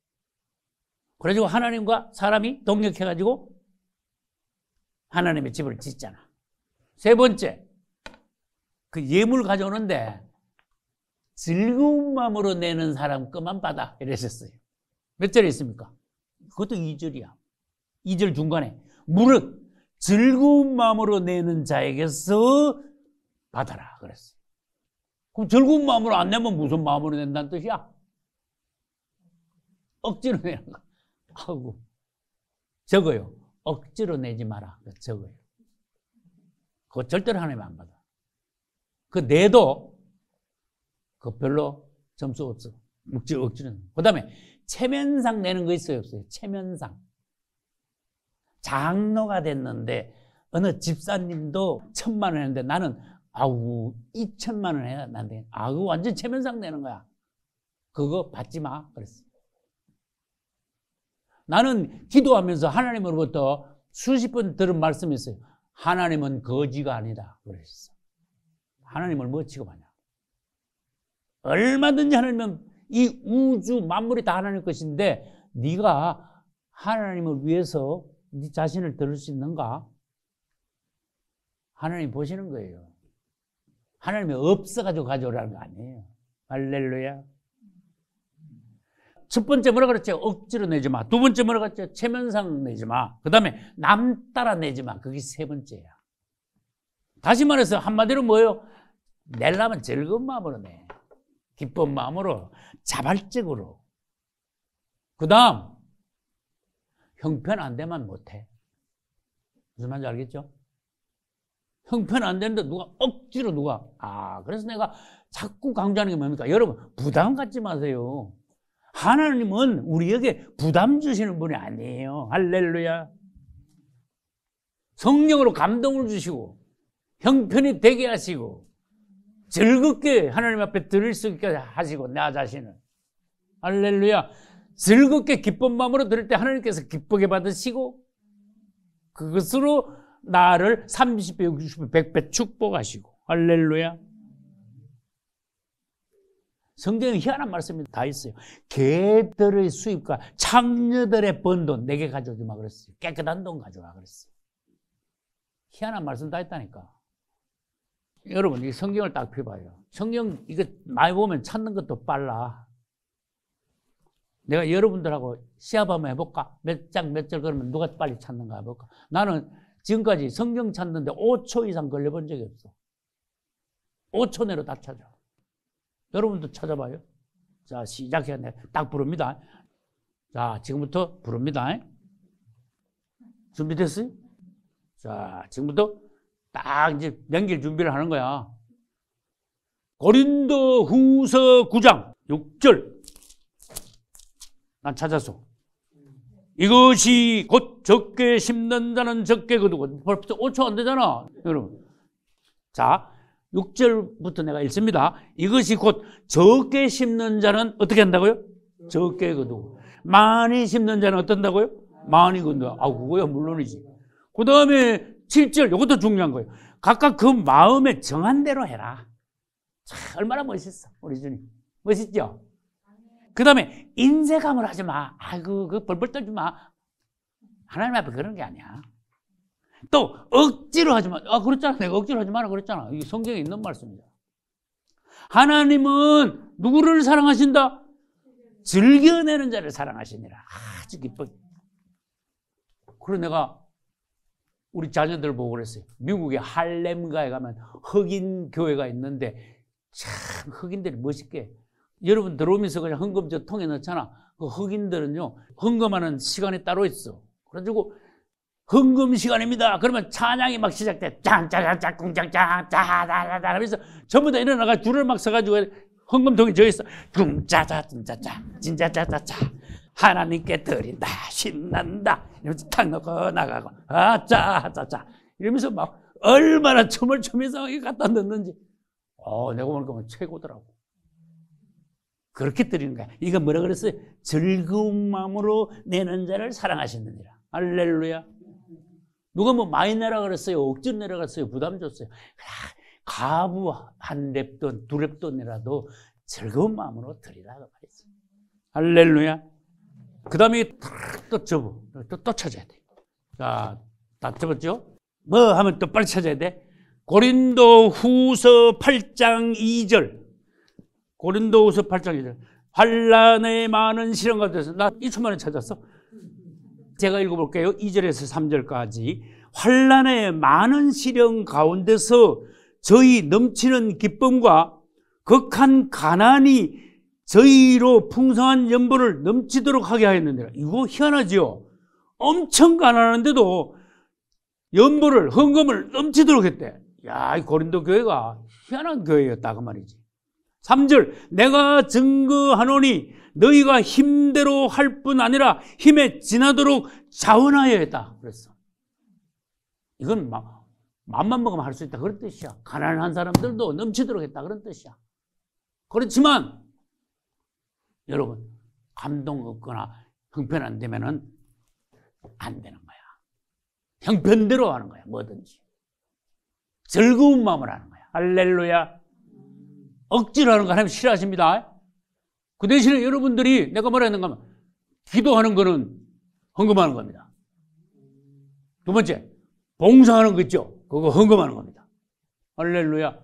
그래가지고 하나님과 사람이 동역해가지고 하나님의 집을 짓잖아. 세 번째, 그 예물 가져오는데 즐거운 마음으로 내는 사람 것만 받아 이러셨어요. 몇 절에 있습니까? 그것도 2절이야. 2절 중간에 무릇 즐거운 마음으로 내는 자에게서 받아라 그랬어요. 그럼 즐거운 마음으로 안 내면 무슨 마음으로 낸다는 뜻이야? 억지로 내는 거. 아이고, 적어요. 억지로 내지 마라. 적어요. 그거 절대로 하나님 안 받아. 그 내도 그 별로 점수 없어. 억지로. 그 다음에 체면상 내는 거 있어요, 없어요? 체면상. 장로가 됐는데 어느 집사님도 1,000만 원 했는데 나는 2,000만 원 해야 난데 그거 완전 체면상 내는 거야. 그거 받지 마. 그랬어. 나는 기도하면서 하나님으로부터 수십 번 들은 말씀이 있어요. 하나님은 거지가 아니다. 그랬어. 하나님을 뭐 취급하냐. 얼마든지 하나님은 이 우주 만물이 다 하나님 것인데 네가 하나님을 위해서 네 자신을 들을 수 있는가? 하나님 보시는 거예요. 하나님이 없어가지고 가져오라는 거 아니에요. 할렐루야. 첫 번째 뭐라 그랬죠? 억지로 내지 마. 두 번째 뭐라 그랬죠? 체면상 내지 마. 그 다음에 남 따라 내지 마. 그게 세 번째야. 다시 말해서 한마디로 뭐예요? 내려면 즐거운 마음으로 내. 기쁜 마음으로, 자발적으로. 그 다음 형편 안 되면 못해. 무슨 말인지 알겠죠? 형편 안 되는데 억지로 그래서 내가 자꾸 강조하는 게 뭡니까? 여러분 부담 갖지 마세요. 하나님은 우리에게 부담 주시는 분이 아니에요. 할렐루야. 성령으로 감동을 주시고 형편이 되게 하시고 즐겁게 하나님 앞에 드릴 수 있게 하시고 나 자신을. 할렐루야. 즐겁게 기쁜 마음으로 드릴 때 하나님께서 기쁘게 받으시고 그것으로 나를 30배, 60배, 100배 축복하시고. 할렐루야. 성경에 희한한 말씀이 다 있어요. 개들의 수입과 창녀들의 번 돈 내게 가져오지 마 그랬어요. 깨끗한 돈 가져와 그랬어요. 희한한 말씀 다 있다니까. 여러분 이 성경을 딱 펴봐요. 성경 이거 많이 보면 찾는 것도 빨라. 내가 여러분들하고 시합 한번 해볼까? 몇 장 몇 절 그러면 누가 빨리 찾는가 해볼까? 나는 지금까지 성경 찾는데 5초 이상 걸려본 적이 없어. 5초 내로 다 찾아. 여러분도 찾아봐요. 자, 시작해야 돼. 딱 부릅니다. 자, 지금부터 부릅니다. 준비됐어요? 자, 지금부터 딱 이제 넘길 준비를 하는 거야. 고린도 후서 9장 6절. 난 찾았어. 이것이 곧 적게 심는 자는 적게 거두고 벌써 5초 안 되잖아. 여러분. 자, 6절부터 내가 읽습니다. 이것이 곧 적게 심는 자는 어떻게 한다고요? 적게 거두고. 많이 심는 자는 어떤다고요? 많이 거둔다. 아, 그거야 물론이지. 그 다음에 7절, 이것도 중요한 거예요. 각각 그 마음에 정한 대로 해라. 참, 얼마나 멋있어, 우리 주님. 멋있죠? 그 다음에 인색함을 하지 마. 아이고, 그 벌벌 떨지 마. 하나님 앞에 그런 게 아니야. 또 억지로 하지 마. 아, 그랬잖아. 내가 억지로 하지 마라 그랬잖아. 이게 성경에 있는 말씀이다. 하나님은 누구를 사랑하신다? 즐겨내는 자를 사랑하시니라. 아주 기뻐. 그래서 내가 우리 자녀들 보고 그랬어요. 미국의 할렘가에 가면 흑인 교회가 있는데 참 흑인들이 멋있게, 여러분 들어오면서 그냥 헌금 저 통에 넣잖아. 그 흑인들은요, 헌금하는 시간이 따로 있어. 그래가지고 헌금 시간입니다. 그러면 찬양이 막 시작돼. 짠짜자짜 꿍짜짜짜자자자 하면서 전부 다 일어나가 줄을 막 서가지고 헌금통이 저 있어. 꿍짜자 찐짜짜 찐짜짜짜짜 하나님께 드린다 신난다 이러면서 탁 넣고 나가고 아짜짜짜 이러면서 막 얼마나 춤을 추면서 갖다 넣는지 내가 보니까 최고더라고. 그렇게 드리는 거야. 이거 뭐라 그랬어요? 즐거운 마음으로 내는 자를 사랑하시느니라. 할렐루야. 누가 뭐 많이 내라 그랬어요? 억지로 내라 그랬어요? 부담 줬어요? 가부 한 랩돈, 두 랩돈이라도 즐거운 마음으로 드리라고 말했어요. 할렐루야. 그 다음에 또 접어. 또 찾아야 돼. 자, 다 접었죠? 뭐 하면 또 빨리 찾아야 돼? 고린도 후서 8장 2절. 고린도 후서 8장 2절. 환난의 많은 시련 가운데서 나 2초 만에 찾았어. 제가 읽어볼게요. 2절에서 3절까지. 환난의 많은 시련 가운데서 저희 넘치는 기쁨과 극한 가난이 저희로 풍성한 연보를 넘치도록 하게 하였는데, 이거 희한하지요? 엄청 가난한데도 연보를, 헌금을 넘치도록 했대. 야, 이 고린도 교회가 희한한 교회였다 그 말이지. 3절, 내가 증거하노니 너희가 힘대로 할 뿐 아니라 힘에 지나도록 자원하여 했다 그랬어. 이건 맘만 먹으면 할 수 있다 그런 뜻이야. 가난한 사람들도 넘치도록 했다 그런 뜻이야. 그렇지만 여러분, 감동 없거나 형편 안 되면은 안 되는 거야. 형편대로 하는 거야. 뭐든지 즐거운 마음을 하는 거야. 할렐루야. 억지로 하는 거 하나님 싫어하십니다. 그 대신에 여러분들이 내가 뭐라 했는가 하면 기도하는 거는 헌금하는 겁니다. 두 번째, 봉사하는 거 있죠? 그거 헌금하는 겁니다. 할렐루야.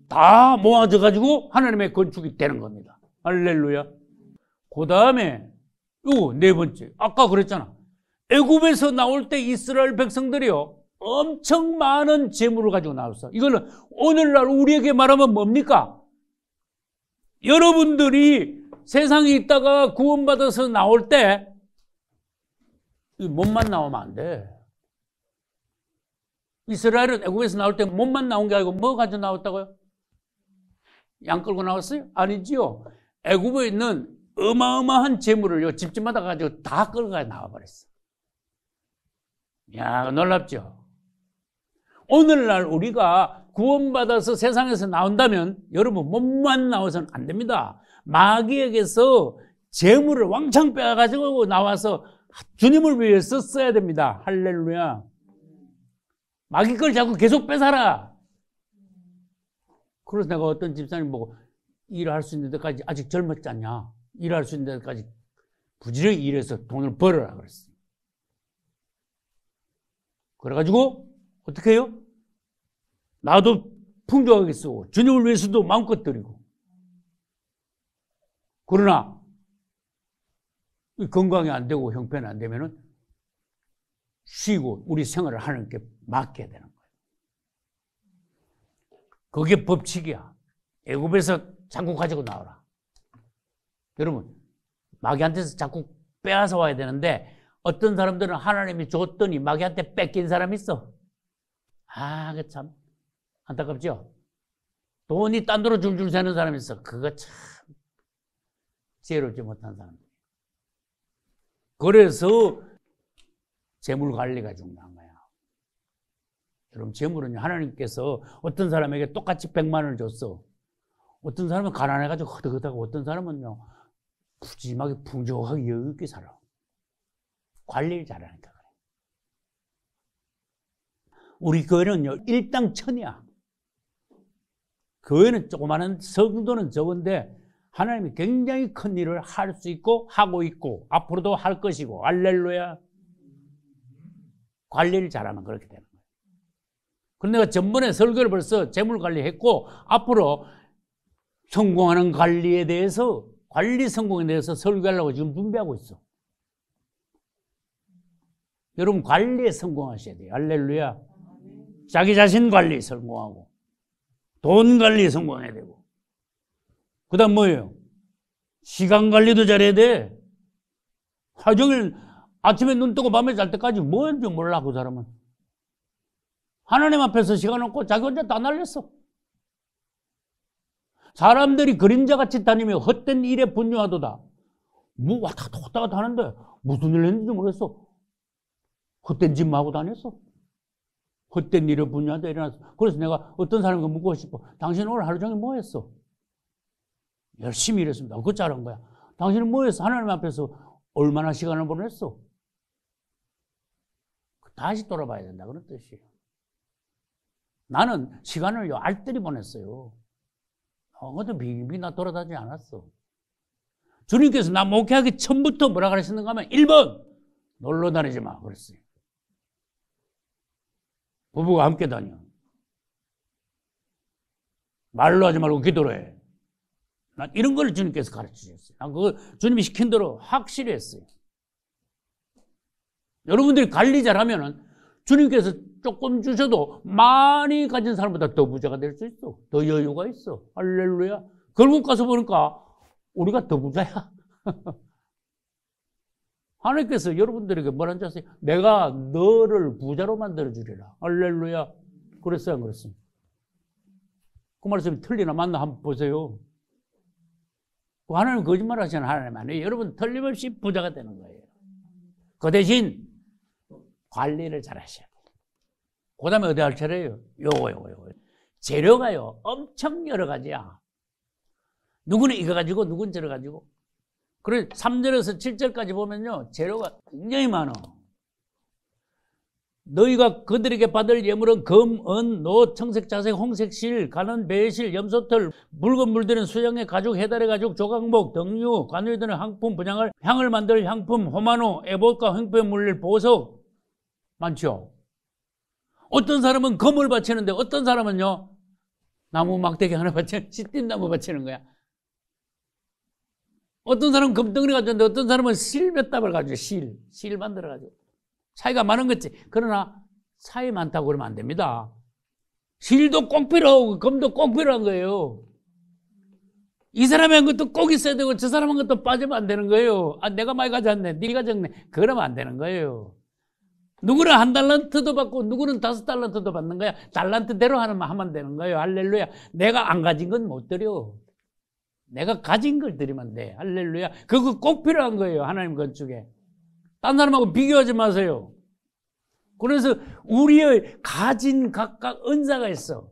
다 모아져 가지고 하나님의 건축이 되는 겁니다. 할렐루야. 그 다음에 이거 네 번째, 아까 그랬잖아. 애굽에서 나올 때 이스라엘 백성들이요 엄청 많은 재물을 가지고 나왔어. 이거는 오늘날 우리에게 말하면 뭡니까? 여러분들이 세상에 있다가 구원받아서 나올 때 몸만 나오면 안 돼. 이스라엘은 애굽에서 나올 때 몸만 나온 게 아니고 뭐 가지고 나왔다고요? 양 끌고 나왔어요? 아니지요. 애굽에 있는 어마어마한 재물을요 집집마다 가지고 다 끌고 나와버렸어. 야, 놀랍죠? 오늘날 우리가 구원받아서 세상에서 나온다면 여러분 몸만 나와서는 안 됩니다. 마귀에게서 재물을 왕창 빼가지고 나와서 주님을 위해서 써야 됩니다. 할렐루야. 마귀 걸 자꾸 계속 뺏어라. 그래서 내가 어떤 집사님 보고 일할 수 있는 데까지 아직 젊었지 않냐? 일할 수 있는 데까지 부지런히 일해서 돈을 벌어라 그랬어요. 그래가지고 어떻게 해요? 나도 풍족하게 쓰고 주님을 위해서도 마음껏 드리고. 그러나 건강이 안 되고 형편이 안 되면은 쉬고 우리 생활을 하나님께 맡겨야 되는 거예요. 그게 법칙이야. 애굽에서 자꾸 가지고 나오라. 여러분, 마귀한테서 자꾸 빼앗아 와야 되는데 어떤 사람들은 하나님이 줬더니 마귀한테 뺏긴 사람이 있어. 아, 그 참 안타깝죠? 돈이 딴 데로 줄줄 새는 사람이 있어. 그거 참 지혜롭지 못한 사람들. 그래서 재물 관리가 중요한 거야. 여러분, 재물은요, 하나님께서 어떤 사람에게 똑같이 100만 원을 줬어. 어떤 사람은 가난해가지고 허덕허덕하고 어떤 사람은요, 푸짐하게 풍족하게 여유 있게 살아. 관리를 잘하니까 그래. 우리 교회는요, 일당천이야. 교회는 조그마한 성도는 적은데 하나님이 굉장히 큰 일을 할 수 있고 하고 있고 앞으로도 할 것이고, 할렐루야. 관리를 잘하면 그렇게 되는 거예요. 그런데 내가 전번에 설교를 벌써 재물 관리했고 앞으로 성공하는 관리에 대해서, 관리 성공에 대해서 설교하려고 지금 준비하고 있어. 여러분, 관리에 성공하셔야 돼요. 할렐루야. 자기 자신 관리 성공하고 돈 관리 성공해야 되고, 그 다음 뭐예요? 시간 관리도 잘해야 돼. 하루 종일 아침에 눈 뜨고 밤에 잘 때까지 뭐 했는지 몰라. 그 사람은 하나님 앞에서 시간 없고 자기 혼자 다 날렸어. 사람들이 그림자같이 다니며 헛된 일에 분주하도다. 뭐 왔다 갔다 하는데 무슨 일 했는지 모르겠어. 헛된 짓만 하고 다녔어. 헛된 일에 분주하다 일어났어. 그래서 내가 어떤 사람에게 묻고 싶어. 당신 오늘 하루 종일 뭐 했어? 열심히 일했습니다. 그거 잘한 거야. 당신은 뭐 했어? 하나님 앞에서 얼마나 시간을 보냈어? 다시 돌아봐야 된다. 그런 뜻이에요. 나는 시간을 알뜰히 보냈어요. 어디 빙빙 돌아다니지 않았어. 주님께서 나 목회하기 전부터 뭐라 그러셨는가 하면 1번 놀러 다니지 마 그랬어요. 부부가 함께 다녀. 말로 하지 말고 기도로 해. 난 이런 걸 주님께서 가르치셨어요. 난 그거 주님이 시킨 대로 확실히 했어요. 여러분들이 관리 잘하면은 주님께서 조금 주셔도 많이 가진 사람보다 더 부자가 될 수 있어. 더 여유가 있어. 할렐루야. 결국 가서 보니까 우리가 더 부자야. 하나님께서 여러분들에게 뭐라는 줄 아세요? 내가 너를 부자로 만들어주리라. 할렐루야. 그랬어요, 안 그랬어요? 그 말씀이 틀리나 맞나 한번 보세요. 하나님 거짓말 하시는 하나님 아니에요. 여러분 틀림없이 부자가 되는 거예요. 그 대신 관리를 잘 하셔야 돼요. 그 다음에 어디 할 차례예요? 요거. 재료가요, 엄청 여러 가지야. 누구는 이거 가지고, 누구는 저거 가지고. 그래, 3절에서 7절까지 보면요, 재료가 굉장히 많아. 너희가 그들에게 받을 예물은 금, 은, 노, 청색, 자색, 홍색, 실, 가는, 배실, 염소털, 붉은 물들은 수양의 가죽, 해달의 가죽, 조각목, 등류, 관우에 드는 향품, 분향을, 향을 만들 향품, 호마노, 에봇과 횡포에 물릴 보석. 많죠? 어떤 사람은 금을 바치는데 어떤 사람은요, 나무 막대기 하나 바치는, 시띠나무 바치는 거야. 어떤 사람은 금덩어리 가졌는데 어떤 사람은 실 몇 답을 가지고 실 만들어가지고. 차이가 많은 거지. 그러나 차이 많다고 그러면 안 됩니다. 실도 꼭 필요하고 금도 꼭 필요한 거예요. 이 사람이 한 것도 꼭 있어야 되고 저 사람 한 것도 빠지면 안 되는 거예요. 아, 내가 많이 가져왔네, 네가 적네, 그러면 안 되는 거예요. 누구는 1달란트도 받고 누구는 5달란트도 받는 거야. 달란트대로 하면 되는 거예요. 할렐루야. 내가 안 가진 건 못 드려. 내가 가진 걸 드리면 돼. 할렐루야. 그거 꼭 필요한 거예요. 하나님 건축에. 딴 사람하고 비교하지 마세요. 그래서 우리의 가진 각각 은사가 있어.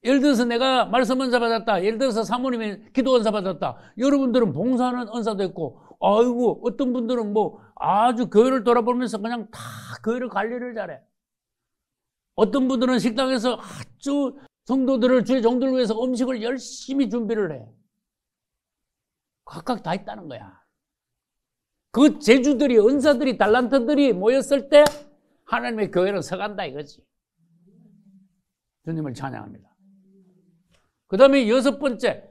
예를 들어서 내가 말씀 은사 받았다. 예를 들어서 사모님이 기도 은사 받았다. 여러분들은 봉사하는 은사도 있고, 아이고, 어떤 분들은 뭐 아주 교회를 돌아보면서 그냥 다 교회를 관리를 잘해. 어떤 분들은 식당에서 아주 성도들을 주의 종들을 위해서 음식을 열심히 준비를 해. 각각 다 있다는 거야. 그 재주들이, 은사들이, 달란트들이 모였을 때 하나님의 교회는 서간다 이거지. 주님을 찬양합니다. 그 다음에 6번째,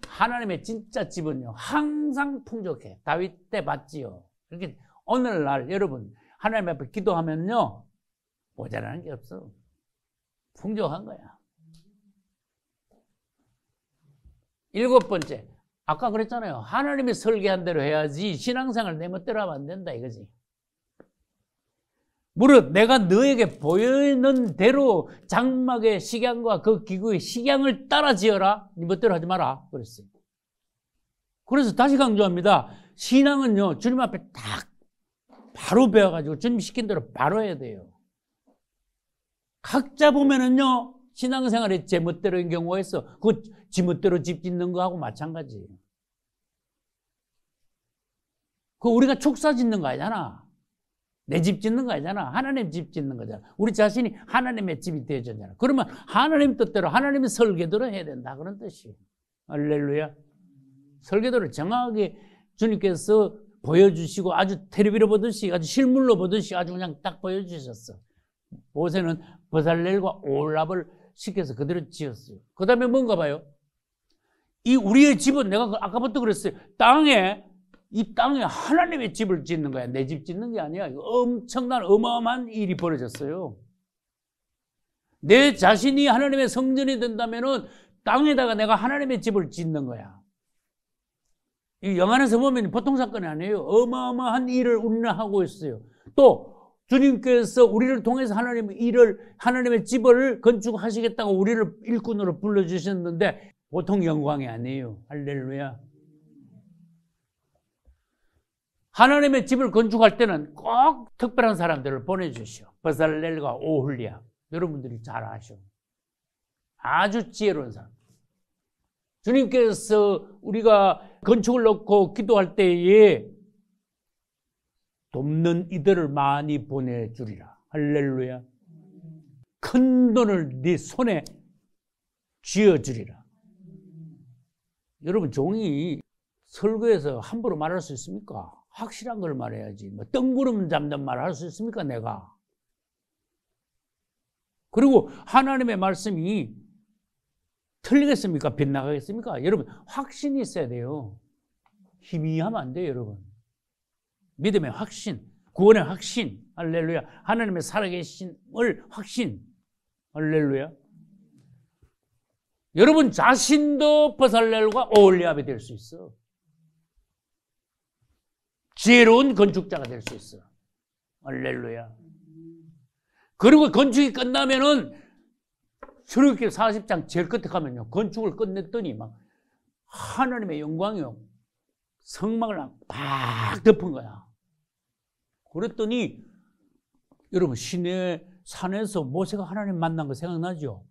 하나님의 진짜 집은요, 항상 풍족해. 다윗 때 봤지요. 이렇게 오늘날 여러분 하나님 앞에 기도하면요, 모자라는 게 없어. 풍족한 거야. 7번째, 아까 그랬잖아요. 하나님이 설계한 대로 해야지 신앙생활 내 멋대로 하면 안 된다 이거지. 무릇 내가 너에게 보이는 대로 장막의 식양과 그 기구의 식양을 따라 지어라. 네 멋대로 하지 마라 그랬어요. 그래서 다시 강조합니다. 신앙은요, 주님 앞에 딱 바로 배워가지고 주님 시킨 대로 바로 해야 돼요. 각자 보면은요, 신앙생활에 제멋대로인 경우가 있어. 그 지멋대로 집 짓는 거하고 마찬가지예요. 그 우리가 축사 짓는 거 아니잖아. 내 집 짓는 거 아니잖아. 하나님 집 짓는 거잖아. 우리 자신이 하나님의 집이 되어졌잖아. 그러면 하나님 뜻대로, 하나님의 설계대로 해야 된다. 그런 뜻이에요. 할렐루야. 설계도를 정확하게 주님께서 보여주시고 아주 텔레비로 보듯이, 아주 실물로 보듯이 아주 그냥 딱 보여주셨어. 모세는 버살렐과 오홀랍을 시켜서 그대로 지었어요. 그 다음에 뭔가 봐요. 이 우리의 집은 내가 아까부터 그랬어요. 이 땅에 하나님의 집을 짓는 거야. 내 집 짓는 게 아니야. 엄청난 어마어마한 일이 벌어졌어요. 내 자신이 하나님의 성전이 된다면은 땅에다가 내가 하나님의 집을 짓는 거야. 이 영안에서 보면 보통 사건이 아니에요. 어마어마한 일을 우리는 하고 있어요. 또 주님께서 우리를 통해서 하나님의 집을 건축하시겠다고 우리를 일꾼으로 불러주셨는데 보통 영광이 아니에요. 할렐루야. 하나님의 집을 건축할 때는 꼭 특별한 사람들을 보내주시오. 버살렐과 오홀리압. 여러분들이 잘 아셔. 아주 지혜로운 사람. 주님께서 우리가 건축을 놓고 기도할 때에 돕는 이들을 많이 보내주리라. 할렐루야. 큰 돈을 네 손에 쥐어주리라. 여러분, 종이 설교에서 함부로 말할 수 있습니까? 확실한 걸 말해야지. 뭐 뜬구름 잡는 말 할 수 있습니까, 내가? 그리고 하나님의 말씀이 틀리겠습니까? 빗나가겠습니까? 여러분, 확신이 있어야 돼요. 희미하면 안 돼요, 여러분. 믿음의 확신, 구원의 확신, 할렐루야. 하나님의 살아계심을 확신, 할렐루야. 여러분 자신도 버살렐과 오홀리압이 될 수 있어. 지혜로운 건축자가 될 수 있어. 할렐루야. 그리고 건축이 끝나면은 출애굽기 40장 제일 끝에 가면요, 건축을 끝냈더니 막 하나님의 영광이요, 성막을 막 덮은 거야. 그랬더니 여러분, 시내 산에서 모세가 하나님 만난 거 생각나죠?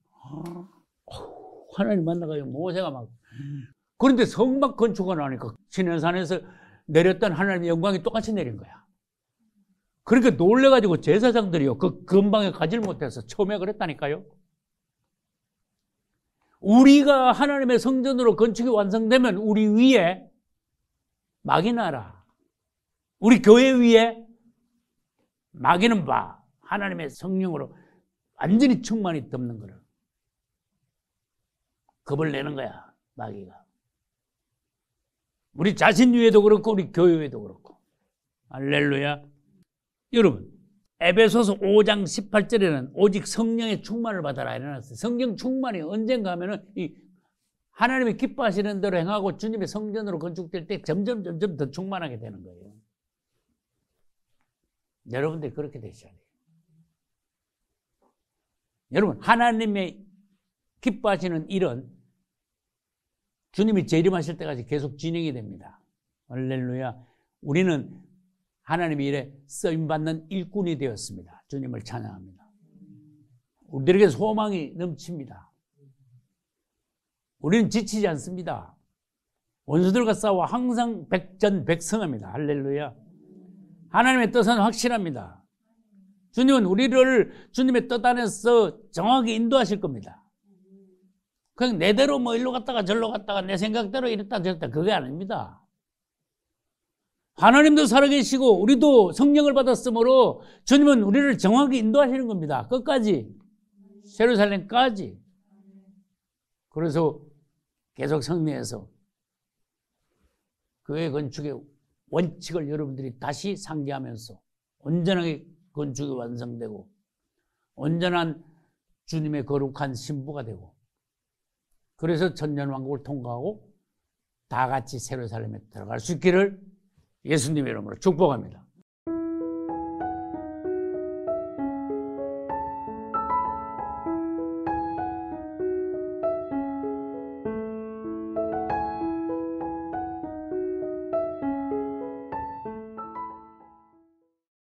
하나님 만나가지고 모세가 막, 그런데 성막 건축을 하니까 시내 산에서 내렸던 하나님의 영광이 똑같이 내린 거야. 그러니까 놀래가지고 제사장들이요, 그 근방에 가지를 못해서 처음에 그랬다니까요. 우리가 하나님의 성전으로 건축이 완성되면 우리 위에 마귀 나라, 우리 교회 위에 마귀는 봐, 하나님의 성령으로 완전히 충만히 덮는 거를 겁을 내는 거야, 마귀가. 우리 자신 위에도 그렇고 우리 교회 위에도 그렇고. 할렐루야. 여러분, 에베소서 5장 18절에는 오직 성령의 충만을 받아라 이래놨어요. 성령 충만이 언젠가 하면은 이 하나님이 기뻐하시는 대로 행하고 주님의 성전으로 건축될 때 점점 더 충만하게 되는 거예요. 여러분들이 그렇게 되셔야 돼요. 여러분, 하나님의 기뻐하시는 일은 주님이 재림하실 때까지 계속 진행이 됩니다. 할렐루야. 우리는 하나님의 일에 쓰임받는 일꾼이 되었습니다. 주님을 찬양합니다. 우리들에게 소망이 넘칩니다. 우리는 지치지 않습니다. 원수들과 싸워 항상 백전백승합니다. 할렐루야. 하나님의 뜻은 확실합니다. 주님은 우리를 주님의 뜻 안에서 정확히 인도하실 겁니다. 그냥 내대로 뭐 일로 갔다가 절로 갔다가 내 생각대로 이랬다 저랬다 그게 아닙니다. 하나님도 살아계시고 우리도 성령을 받았으므로 주님은 우리를 정확히 인도하시는 겁니다. 끝까지, 예루살렘까지. 그래서 계속 성내에서 교회 건축의 원칙을 여러분들이 다시 상기하면서 온전하게 건축이 완성되고 온전한 주님의 거룩한 신부가 되고, 그래서 천년왕국을 통과하고 다 같이 예루살렘에 들어갈 수 있기를 예수님의 이름으로 축복합니다.